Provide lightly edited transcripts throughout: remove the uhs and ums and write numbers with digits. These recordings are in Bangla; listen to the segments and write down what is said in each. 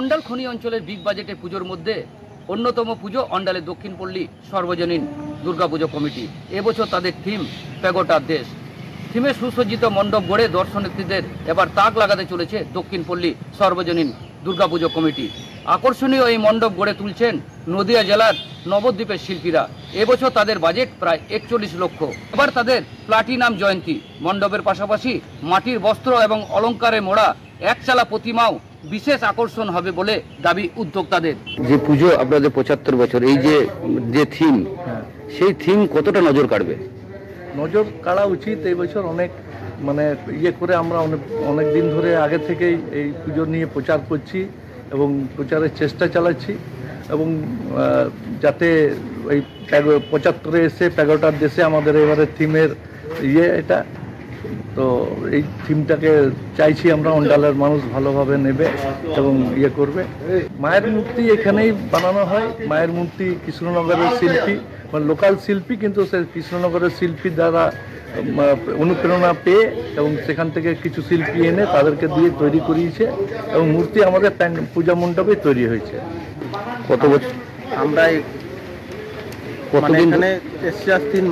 অন্ডাল খনি অঞ্চলের বিগ বাজেটে পুজোর মধ্যে অন্যতম পুজো অন্ডালের দক্ষিণপল্লী সর্বজনীন দুর্গাপুজো কমিটি। এবছর তাদের থিম প্যাগোডার দেশ। থিমে সুসজ্জিত মণ্ডপ গড়ে দর্শনার্থীদের এবার তাক লাগাতে চলেছে দক্ষিণপল্লী সর্বজনীন দুর্গাপুজো কমিটি। আকর্ষণীয় এই মণ্ডপ গড়ে তুলছেন নদিয়া জেলার নবদ্বীপের শিল্পীরা। এবছর তাদের বাজেট প্রায় 41 লক্ষ। এবার তাদের প্লাটিনাম জয়ন্তী। মণ্ডপের পাশাপাশি মাটির বস্ত্র এবং অলঙ্কারে মোড়া একচালা প্রতিমাও বিশেষ আকর্ষণ হবে বলে দাবি উদ্যোক্তাদের। যে পুজো আপনাদের 75 বছর, এই যে থিম, সেই থিম কতটা নজর কাড়বে? নজর কাড়া উচিত। এই বছর অনেক করে আমরা অনেক দিন ধরে আগে থেকেই এই পুজো নিয়ে প্রচার করছি এবং প্রচারের চেষ্টা চালাচ্ছি এবং যাতে এই 75-এ এসে প্যাগোডার দেশে আমাদের এবারে থিমের এটা, তো এই থিমটাকে চাইছি আমরা অন্ডালের মানুষ ভালোভাবে নেবে এবং করবে। মায়ের মূর্তি এখানেই বানানো হয়। মায়ের মূর্তি কৃষ্ণনগরের শিল্পী, লোকাল শিল্পী, কিন্তু সে কৃষ্ণনগরের শিল্পীর দ্বারা অনুপ্রেরণা পেয়ে এবং সেখান থেকে কিছু শিল্পী এনে তাদেরকে দিয়ে তৈরি করিয়েছে এবং মূর্তি আমাদের পূজা মণ্ডপে তৈরি হয়েছে। কত বছর আমরা এখানে এসছি আজ 3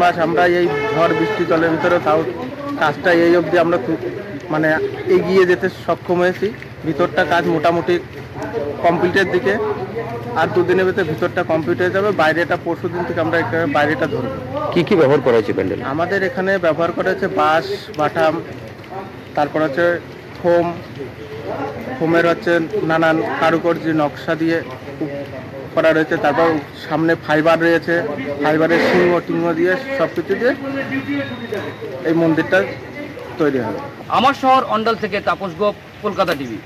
মাস আমরা এই ঝড় বৃষ্টি জলের ভিতরে তাও কাজটা এই অবধি আমরা এগিয়ে যেতে সক্ষম হয়েছি। ভিতরটা কাজ মোটামুটি কমপ্লিটের দিকে, আর 2 দিনের ভিতরে ভিতরটা কমপ্লিট হয়ে যাবে। বাইরেটা পরশু দিন থেকে আমরা বাইরেটা ধরবো। কি ব্যবহার করা হয়েছে প্যান্ডেল? আমাদের এখানে ব্যবহার করা হচ্ছে বাঁশ, বাটাম, তারপর হচ্ছে ফোমের নানান কারুকার্য নকশা দিয়ে করা রয়েছে। তারপর সামনে ফাইবার রয়েছে, ফাইবারের সিংহ দিয়ে সব কিছু দিয়ে এই মন্দিরটা তৈরি হবে। আমার শহর অন্ডাল থেকে তাপস গোপ, কলকাতা টিভি।